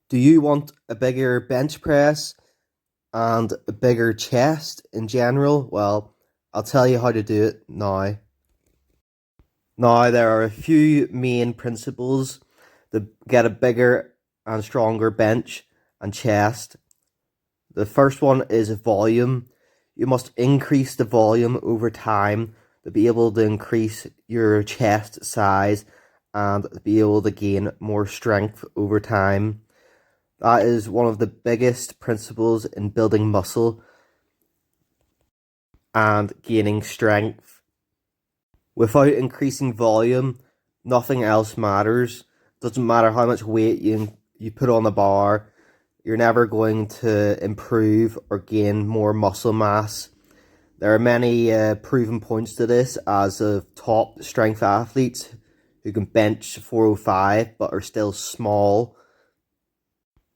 Do you want a bigger bench press and a bigger chest in general? Well, I'll tell you how to do it now. Now, there are a few main principles to get a bigger and stronger bench and chest. The first one is volume. You must increase the volume over time to be able to increase your chest size and be able to gain more strength over time. That is one of the biggest principles in building muscle and gaining strength. Without increasing volume, nothing else matters. Doesn't matter how much weight you put on the bar, you're never going to improve or gain more muscle mass. There are many proven points to this as of top strength athletes who can bench 405 but are still small.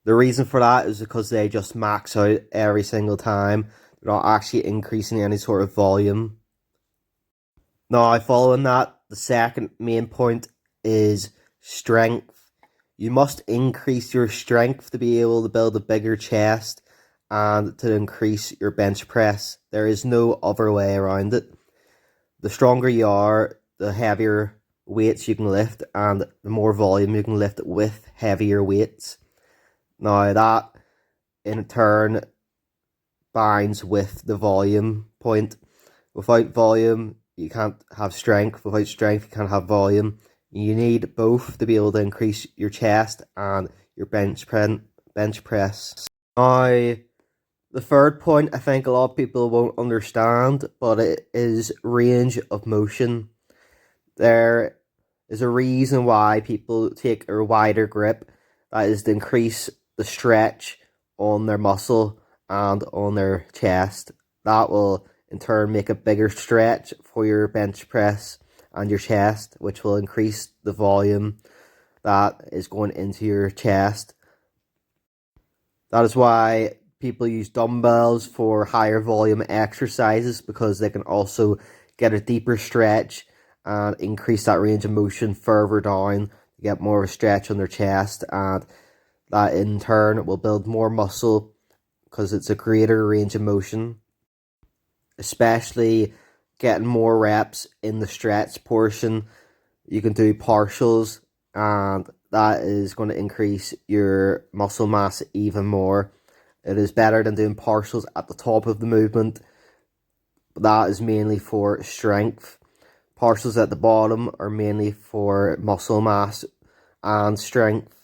The reason for that is because they just max out every single time. They're not actually increasing any sort of volume. Now, following that, the second main point is strength. You must increase your strength to be able to build a bigger chest and to increase your bench press. There is no other way around it. The stronger you are, the heavier weights you can lift and the more volume you can lift with heavier weights. Now, that in turn binds with the volume point. Without volume, you can't have strength. Without strength, you can't have volume. You need both to be able to increase your chest and your bench press. Now, the third point I think a lot of people won't understand, but it is range of motion. There is a reason why people take a wider grip. That is to increase the stretch on their muscle and on their chest. That will in turn make a bigger stretch for your bench press and your chest, which will increase the volume that is going into your chest. That is why people use dumbbells for higher volume exercises, because they can also get a deeper stretch and increase that range of motion further down to get more of a stretch on their chest, and that in turn will build more muscle because it's a greater range of motion, especially getting more reps in the stretch portion. You can do partials, and that is going to increase your muscle mass even more. It is better than doing partials at the top of the movement, but that is mainly for strength. Partials at the bottom are mainly for muscle mass and strength.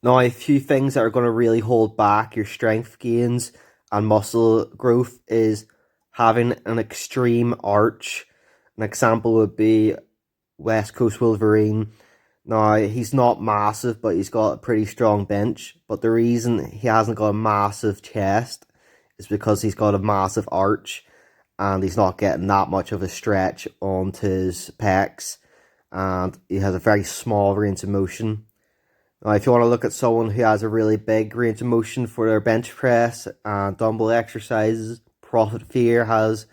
Now, a few things that are going to really hold back your strength gains and muscle growth is having an extreme arch. An example would be West Coast Wolverine. Now, he's not massive, but he's got a pretty strong bench. But the reason he hasn't got a massive chest is because he's got a massive arch and he's not getting that much of a stretch onto his pecs, and he has a very small range of motion. Now, if you want to look at someone who has a really big range of motion for their bench press and dumbbell exercises, Profit Fear has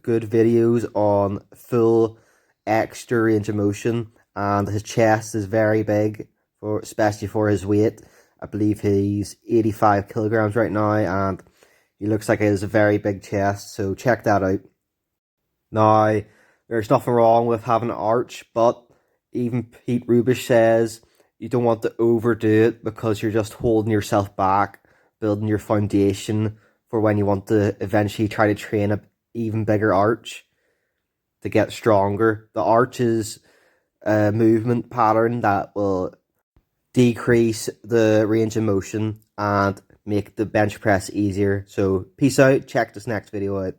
good videos on full extra range of motion, and his chest is very big, especially for his weight. I believe he's 85 kilograms right now, and he looks like he has a very big chest, so check that out. Now, there's nothing wrong with having an arch, but even Pete Rubish says you don't want to overdo it because you're just holding yourself back, building your foundation for when you want to eventually try to train an even bigger arch to get stronger. The arch is a movement pattern that will decrease the range of motion and make the bench press easier. So peace out, check this next video out.